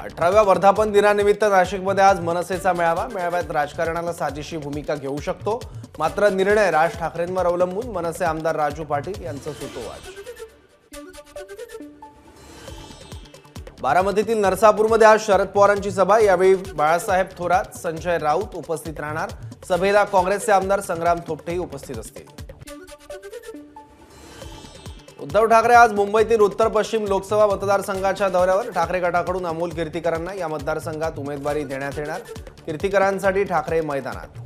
18व्या वर्धापन दिनानिमित्त नाशिकमध्ये आज मनसेचा मेळावा। मेळाव्यात राजकारणाला साजेशी भूमिका घेऊ शकतो, मात्र निर्णय राज ठाकरेंवर अवलंबून मनसे आमदार राजू पाटील यांचं सुतोवाच। बारामतीतील नरसापूरमध्ये आज शरद पवारांची सभा। यावेळी बाळासाहेब थोरात, संजय राऊत उपस्थित राहणार। सभेला काँग्रेसचे आमदार संग्राम थोपटेही उपस्थित असतील। उद्धव ठाकरे आज मुंबईतील उत्तर पश्चिम लोकसभा मतदारसंघाच्या दौऱ्यावर। ठाकरे गटाकडून अमोल कीर्तीकरांना या मतदारसंघात उमेदवारी देण्यात येणार। कीर्तीकरांसाठी ठाकरे मैदानात।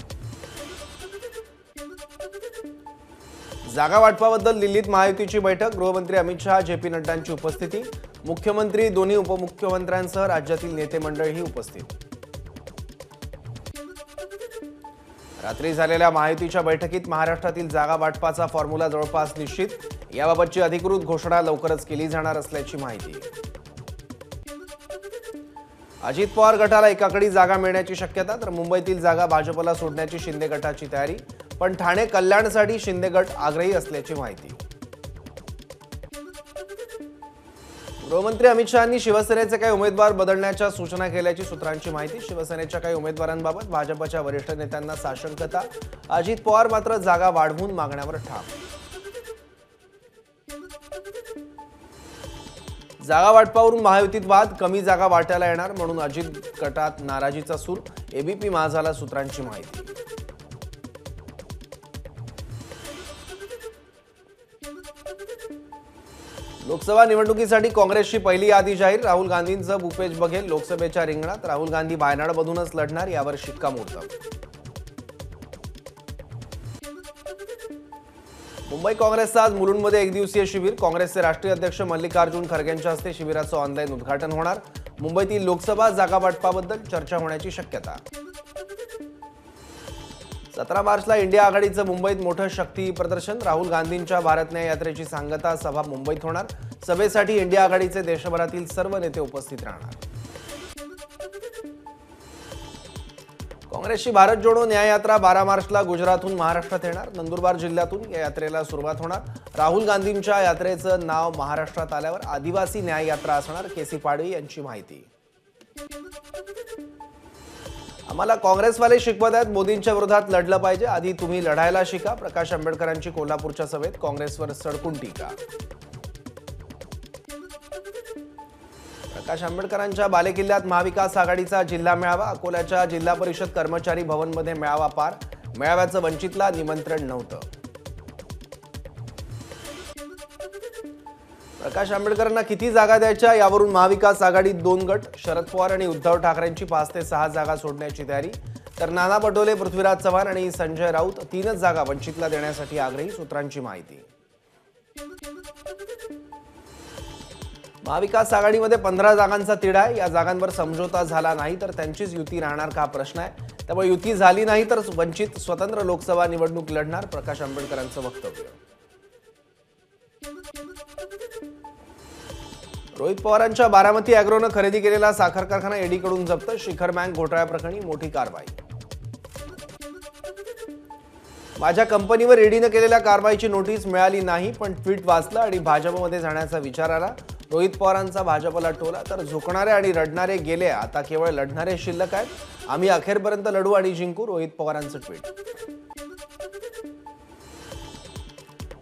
जागा वाटपाबद्दल दिल्लीत महायुतीची बैठक। गृहमंत्री अमित शहा, जेपी नड्डांची उपस्थिती। मुख्यमंत्री, दोन्ही उपमुख्यमंत्र्यांसह राज्यातील नेते मंडळीही उपस्थित। रात्री झालेल्या महायुतीच्या बैठकीत महाराष्ट्रातील जागा वाटपाचा फॉर्म्युला जवळपास निश्चित। याबाबतची अधिकृत घोषणा लवकरच केली जाणार असल्याची माहिती। अजित पवार गटाला एकाकडे जागा मिळण्याची शक्यता, तर मुंबईतील जागा भाजपला सोडण्याची शिंदे गटाची तयारी। पण ठाणे कल्याणसाठी शिंदे गट आग्रही असल्याची माहिती। गृहमंत्री अमित शहांनी शिवसेनेचे काही उमेदवार बदलण्याच्या सूचना केल्याची सूत्रांची माहिती। शिवसेनेच्या काही उमेदवारांबाबत भाजपच्या वरिष्ठ नेत्यांना साशंकता। अजित पवार मात्र जागा वाढवून मागण्यावर ठाम। जागा वाटपावरून महायुतीत वाद, कमी जागा वाटायला येणार म्हणून अजित गटात नाराजीचा सूर। एबीपी माझाला सूत्रांची माहिती। लोकसभा निवडणुकीसाठी काँग्रेसची पहिली यादी जाहीर। राहुल गांधींचं भूपेश बघेल लोकसभेच्या रिंगणात। राहुल गांधी वायनाडमधूनच लढणार, यावर शिक्कामोर्तब। मुंबई काँग्रेसचं आज मुलुंडमध्ये एकदिवसीय शिबिर। काँग्रेसचे राष्ट्रीय अध्यक्ष मल्लिकार्जुन खरगेंच्या हस्ते शिबिराचं ऑनलाईन उद्घाटन होणार। मुंबईतील लोकसभा जागा वाटपाबद्दल चर्चा होण्याची शक्यता। 17 मार्चला इंडिया आघाडीचं मुंबईत मोठं शक्ती प्रदर्शन। राहुल गांधींच्या भारत न्याय यात्रेची सांगता सभा मुंबईत होणार। सभेसाठी इंडिया आघाडीचे देशभरातील सर्व नेते उपस्थित राहणार। काँग्रेसची भारत जोडो न्याय यात्रा 12 मार्चला गुजरातहून महाराष्ट्रात येणार। नंदुरबार जिल्ह्यातून या यात्रेला सुरुवात होणार। राहुल गांधींच्या यात्रेचं नाव महाराष्ट्रात आल्यावर आदिवासी न्याय यात्रा असणार, केसी पाडवी यांची माहिती। आम्हाला काँग्रेसवाले शिकवत आहेत, मोदींच्या विरोधात लढलं पाहिजे, आधी तुम्ही लढायला शिका। प्रकाश आंबेडकरांची कोल्हापूरच्या सभेत काँग्रेसवर सडकून टीका। प्रकाश आंबेडकरांच्या बालेकिल्ल्यात महाविकास आघाडीचा जिल्हा मेळावा। अकोल्याच्या जिल्हा परिषद कर्मचारी भवनमध्ये मेळावा पार। मेळाव्याचं वंचितला निमंत्रण नव्हतं। प्रकाश आंबेडकरांना किती जागा द्यायच्या यावरून महाविकास आघाडीत 2 गट। शरद पवार आणि उद्धव ठाकरेंची 5 ते 6 जागा सोडण्याची तयारी, तर नाना पटोले, पृथ्वीराज चव्हाण आणि संजय राऊत 3च जागा वंचितला देण्यासाठी आग्रही, सूत्रांची माहिती। महाविकास आघाडीमध्ये 15 जागांचा तिढा आहे। या जागांवर समझोता झाला नाही तर त्यांचीच युती राहणार का प्रश्न आहे। त्यामुळे युती झाली नाही तर वंचित स्वतंत्र लोकसभा निवडणूक लढणार, प्रकाश आंबेडकरांचं वक्तव्य। रोहित पवारांच्या बारामती अॅग्रोनं खरेदी केलेला साखर कारखाना ईडीकडून जप्त। शिखर बँक घोटाळ्याप्रकरणी मोठी कारवाई। माझ्या कंपनीवर ईडीनं केलेल्या कारवाईची नोटीस मिळाली नाही, पण ट्विट वाचलं आणि भाजपमध्ये जाण्याचा विचार आला। रोहित पवारांचा भाजपला टोला, तर झुकणारे आणि रडणारे गेले, आता केवळ लढणारे शिल्लक आहेत। आम्ही अखेरपर्यंत लढू आणि जिंकू, रोहित पवारांचं ट्विट।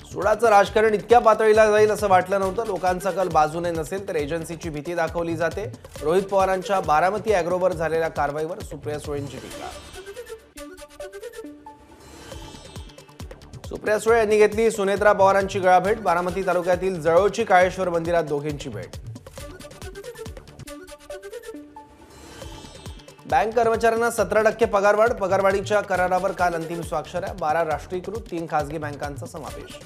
सुडाचं राजकारण इतक्या पातळीला जाईल असं वाटलं नव्हतं। लोकांचा कल बाजूने नसेल तर एजन्सीची भीती दाखवली जाते। रोहित पवारांच्या बारामती अॅग्रोवर झालेल्या कारवाईवर सुप्रिया सुळेंची टीका। सुप्रिया सुळे यांनी घेतली सुनेत्रा पवारांची गळाभेट। बारामती तालुक्यातील जळोची काळेश्वर मंदिरात दोघींची भेट। बँक कर्मचाऱ्यांना 17% पगारवाढ। पगारवाढीच्या करारावर काल अंतिम स्वाक्षऱ्या। 12 राष्ट्रीयकृत, 3 खासगी बँकांचा समावेश।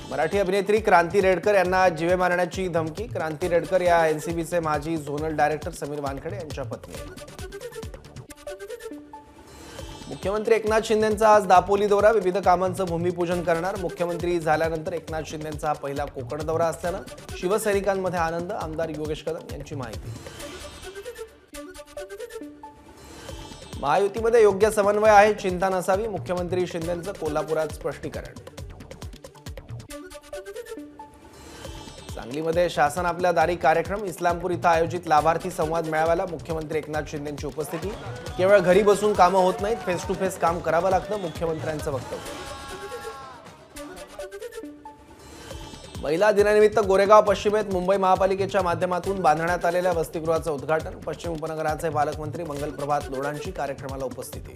मराठी अभिनेत्री क्रांती रेडकर यांना जीवे मारण्याची धमकी। क्रांती रेडकर या एनसीबीचे माजी झोनल डायरेक्टर समीर वानखेडे यांच्या पत्नी। मुख्यमंत्री एकनाथ शिंदेंचा आज दापोली दौरा। विविध कामांचं भूमिपूजन करणार। मुख्यमंत्री झाल्यानंतर एकनाथ शिंदेंचा हा पहिला कोकण दौरा असल्यानं शिवसैनिकांमध्ये आनंद, आमदार योगेश कदम यांची माहिती। महायुतीमध्ये योग्य समन्वय आहे, चिंता नसावी, मुख्यमंत्री शिंदेंचं कोल्हापुरात स्पष्टीकरण। सांगलीमध्ये शासन आपल्या दारी कार्यक्रम इस्लामपूर इथं आयोजित लाभार्थी संवाद मेळाव्याला मुख्यमंत्री एकनाथ शिंदेंची उपस्थिती। केवळ घरी बसून कामं होत नाहीत, फेस टू फेस काम करावं लागतं, मुख्यमंत्र्यांचं वक्तव्य। महिला दिनानिमित्त गोरेगाव पश्चिमेत मुंबई महापालिकेच्या माध्यमातून बांधण्यात आलेल्या वसतिगृहाचं उद्घाटन। पश्चिम उपनगराचे पालकमंत्री मंगलप्रभात लोढांची कार्यक्रमाला उपस्थिती।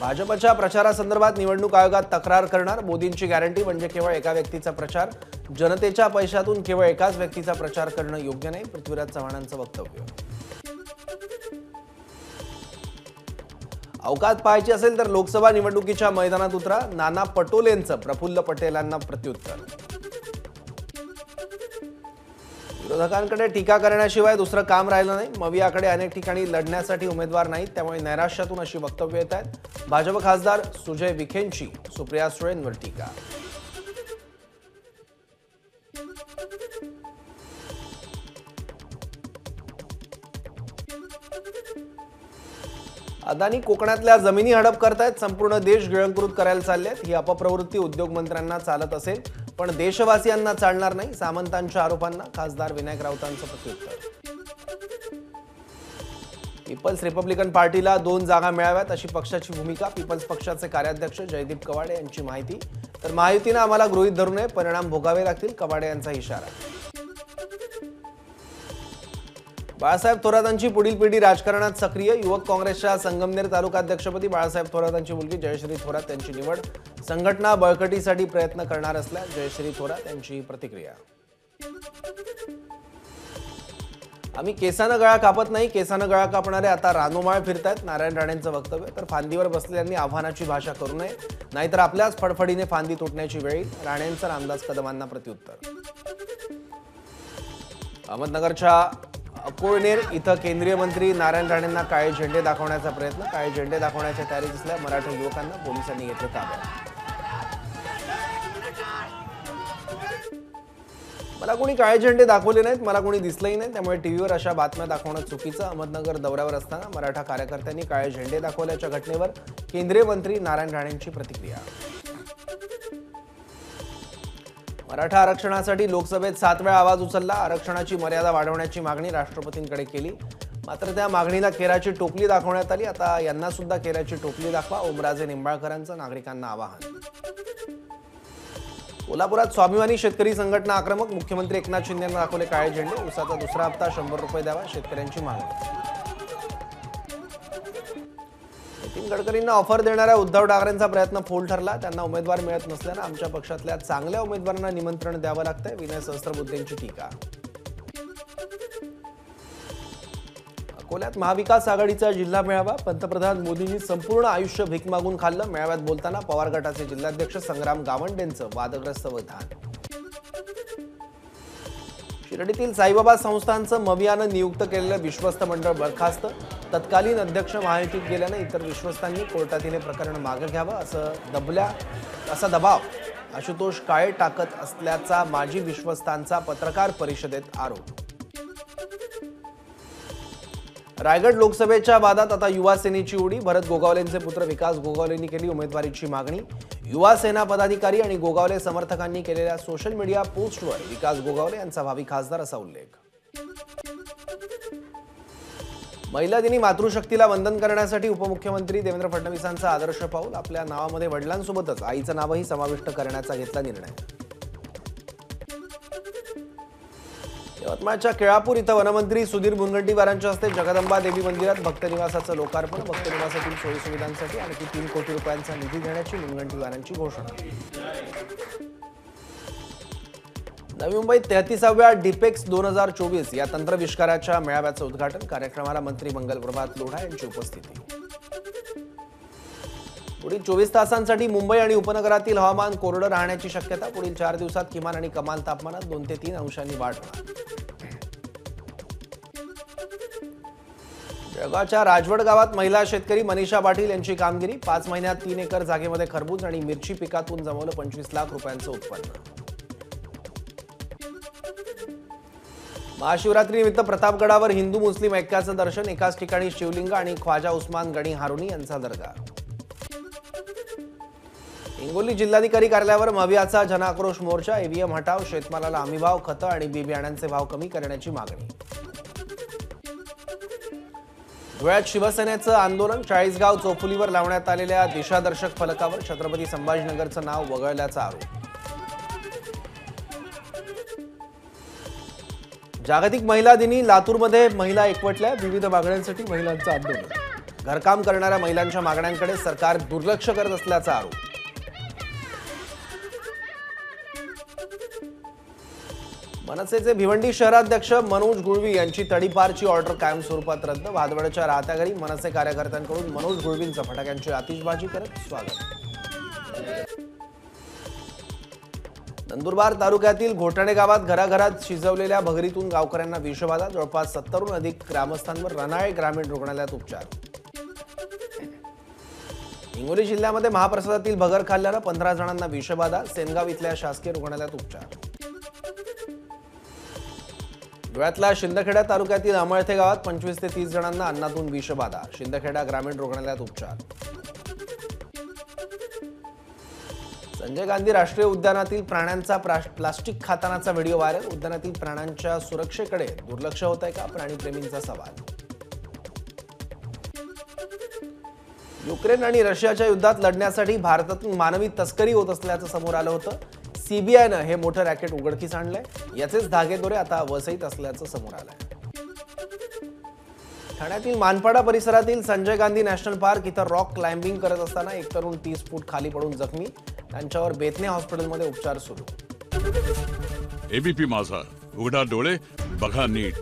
भाजपच्या प्रचारासंदर्भात निवडणूक आयोगात तक्रार करणार। मोदींची गॅरंटी म्हणजे केवळ एका व्यक्तीचा प्रचार, जनतेच्या पैशातून केवळ एकाच व्यक्तीचा प्रचार करणं योग्य नाही, पृथ्वीराज चव्हाणांचं वक्तव्य। अवकात पाहायची असेल तर लोकसभा निवडणुकीच्या मैदानात उतरा, नाना पटोलेंचं प्रफुल्ल पटेलांना प्रत्युत्तर। विरोधकांकडे टीका करण्याशिवाय दुसरं काम राहिलं नाही। मवियाकडे अनेक ठिकाणी लढण्यासाठी उमेदवार नाहीत, त्यामुळे नैराश्यातून अशी वक्तव्य येत आहेत। भाजप खासदार सुजय विखेंची सुप्रिया सुळेंवर टीका। अदानी कोकणातल्या जमिनी हडप करतायत, संपूर्ण देश गिळंकृत करायला चाललेत। ही अपप्रवृत्ती उद्योगमंत्र्यांना चालत असेल, पण देशवासियांना चालणार नाही। सामंतांच्या आरोपांना खासदार विनायक राऊतांचं प्रत्युत्तर। पीपल्स रिपब्लिकन पार्टीला 2 जागा मिळाव्यात अशी पक्षाची भूमिका। पीपल्स पक्षाचे कार्याध्यक्ष जयदीप कवाडे यांची माहिती। तर महायुतीनं आम्हाला गृहीत धरू नये, परिणाम भोगावे लागतील, कवाडे यांचा इशारा। बाळासाहेब थोरातांची पुढील पिढी राजकारणात सक्रिय। युवक काँग्रेसच्या संगमनेर तालुकाध्यक्षपदी बाळासाहेब थोरातांची मुलगी जयश्री थोरात यांची निवड। संघटना बळकटीसाठी प्रयत्न करणार असल्यास जयश्री थोरात यांची प्रतिक्रिया। आम्ही केसानं गळा कापत नाही, केसानं गळा कापणारे आता रानोमाळ फिरतायत, नारायण राणेंचं वक्तव्य। तर फांदीवर बसलेल्यांनी आव्हानाची भाषा करू नये, नाहीतर आपल्याच फडफडीने फांदी तुटण्याची वेळ येईल, राणेंचं रामदास कदमांना प्रत्युत्तर। अहमदनगरच्या अकोळनेर इथं केंद्रीय मंत्री नारायण राणेंना काळे झेंडे दाखवण्याचा प्रयत्न। काळे झेंडे दाखवण्याच्या तयारीत असलेल्या मराठा युवकांना पोलिसांनी घेतलं ताब्यात। मला कोणी काळे झेंडे दाखवले नाहीत, मला कोणी दिसलंही नाही, त्यामुळे टीव्हीवर अशा बातम्या दाखवणं चुकीचं। अहमदनगर दौऱ्यावर असताना मराठा कार्यकर्त्यांनी काळे झेंडे दाखवल्याच्या घटनेवर केंद्रीय मंत्री नारायण राणेंची प्रतिक्रिया। मराठा आरक्षणासाठी लोकसभेत 7 वेळा आवाज उचलला। आरक्षणाची मर्यादा वाढवण्याची मागणी राष्ट्रपतींकडे केली, मात्र त्या मागणीला केराची टोपली दाखवण्यात आली। आता यांना सुद्धा केराची टोपली दाखवा, ओमराजे निंबाळकरांचं नागरिकांना आवाहन। कोल्हापुरात स्वाभिमानी शेतकरी संघटना आक्रमक। मुख्यमंत्री एकनाथ शिंदेंना दाखवले काळे झेंडे। ऊसाचा दुसरा हप्ता 100 रुपये द्यावा, शेतकऱ्यांची मागणी। नितीन गडकरींना ऑफर देणाऱ्या उद्धव ठाकरेंचा प्रयत्न फोल ठरला। त्यांना उमेदवार मिळत नसल्यानं आमच्या पक्षातल्या चांगल्या उमेदवारांना निमंत्रण द्यावं लागतंय, विनय सहस्त्रबुद्धेंची टीका। अकोल्यात महाविकास आघाडीचा जिल्हा मेळावा। पंतप्रधान मोदींनी संपूर्ण आयुष्य भीक मागून खाल्लं। मेळाव्यात बोलताना पवार गटाचे जिल्हाध्यक्ष संग्राम गावंडेंचं वादग्रस्त विधान। शिर्डीतील साईबाबा संस्थांचं मवियानं नियुक्त केलेलं विश्वस्त मंडळ बरखास्त। तत्कालीन अध्यक्ष महायुतीत गेल्यानं इतर विश्वस्तांनी कोर्टातील हे प्रकरण मागे घ्यावं असा दबाव आशुतोष काळे टाकत असल्याचा माजी विश्वस्तांचा पत्रकार परिषदेत आरोप। रायगड लोकसभेच्या वादात आता युवा सेनेची उडी। भरत गोगावलेंचे पुत्र विकास गोगावलेंनी केली उमेदवारीची मागणी। युवा सेना पदाधिकारी आणि गोगावले समर्थकांनी केलेल्या सोशल मीडिया पोस्टवर विकास गोगावले यांचा भावी खासदार असा उल्लेख। महिला दिनी मातृशक्तीला वंदन करण्यासाठी उपमुख्यमंत्री देवेंद्र फडणवीसांचा आदर्श पाऊल। आपल्या नावामध्ये वडिलांसोबतच आईचं नावही समाविष्ट करण्याचा घेतला निर्णय। यवतमाळच्या केळापूर इथं वनमंत्री सुधीर मुनगंटीवारांच्या हस्ते जगदंबा देवी मंदिरात भक्तनिवासाचं लोकार्पण। भक्तनिवासातील सोयीसुविधांसाठी आणखी 3 कोटी रुपयांचा निधी देण्याची मुनगंटीवारांची घोषणा। नवी मुंबईत 33व्या डिपेक्स 2024 या तंत्रविष्काराच्या मेळाव्याचं उद्घाटन। कार्यक्रमाला मंत्री मंगलप्रभात लोढा यांची उपस्थिती। पुढील 24 तासांसाठी मुंबई आणि उपनगरातील हवामान कोरडं राहण्याची शक्यता। पुढील 4 दिवसात किमान आणि कमाल तापमानात 2 ते 3 अंशांनी वाढ होणार। जळगावच्या राजवड गावात महिला शेतकरी मनीषा पाटील यांची कामगिरी। 5 महिन्यात 3 एकर जागेमध्ये खरबूज आणि मिरची पिकातून जमवलं 25 लाख रुपयांचं उत्पन्न। महाशिवरात्रीनिमित्त प्रतापगडावर हिंदू मुस्लिम ऐक्याचं दर्शन। एकाच ठिकाणी शिवलिंग आणि ख्वाजा उस्मान गणी हारुनी यांचा दर्गा। हिंगोली जिल्हाधिकारी कार्यालयावर मवियाचा जनाक्रोश मोर्चा. ईव्हीएम हटाव, शेतमालाला हमीभाव, खतं आणि बी बियाण्यांचे भाव कमी करण्याची मागणी. धुळ्यात शिवसेनेचं आंदोलन. चाळीसगाव चौफुलीवर लावण्यात आलेल्या दिशादर्शक फलकावर छत्रपती संभाजीनगरचं नाव वगळल्याचा आरोप. जागतिक महिला दिनी लातूरमध्ये महिला एकवटल्या. विविध मागण्यांसाठी महिलांचं आंदोलन. घरकाम करणाऱ्या महिलांच्या मागण्यांकडे सरकार दुर्लक्ष करत असल्याचा आरोप. मनसेचे भिवंडी शहराध्यक्ष मनोज गुळवी यांची तडीपारची ऑर्डर कायमस्वरूपात रद्द. वादवडच्या राहत्या घरी मनसे कार्यकर्त्यांकडून मनोज गुळवींचं फटाक्यांची आतिषबाजी करत स्वागत. नंदुरबार तालुक्यातील घोटाणे गावात घराघरात शिजवलेल्या भगरीतून गावकऱ्यांना विषबाधा. जवळपास 70हून अधिक ग्रामस्थांवर रनाळे ग्रामीण रुग्णालयात उपचार. हिंगोली जिल्ह्यामध्ये महाप्रसादातील भगर खाल्ल्यानं 15 जणांना विषबाधा. सेनगाव इथल्या शासकीय रुग्णालयात उपचार. धुळ्यातल्या शिंदखेडा तालुक्यातील अमळथे गावात 25 ते 30 जणांना अन्नातून विषबाधा. शिंदखेडा ग्रामीण रुग्णालयात उपचार. संजय गांधी राष्ट्रीय उद्यानातील प्राण्यांचा प्लास्टिक खातानाचा व्हिडिओ व्हायरल. उद्यानातील प्राण्यांच्या सुरक्षेकडे दुर्लक्ष होत आहे का? प्राणीप्रेमींचा सवाल. युक्रेन आणि रशियाच्या युद्धात लढण्यासाठी भारतातून मानवी तस्करी होत असल्याचं समोर आलं होतं. सीबीआयनं हे मोठं रॅकेट उघडकीस आणलंय. याचेच धागेदोरे आता वसईत असल्याचं समोर आलंय. ठाण्यातील मानपाडा परिसरातील संजय गांधी नॅशनल पार्क इथं रॉक क्लाइम्बिंग करत असताना एक तरुण 30 फूट खाली पडून जखमी. त्यांच्यावर बेतने हॉस्पिटलमध्ये उपचार सुरू. एबीपी माझा, उघडा डोळे बघा नीट.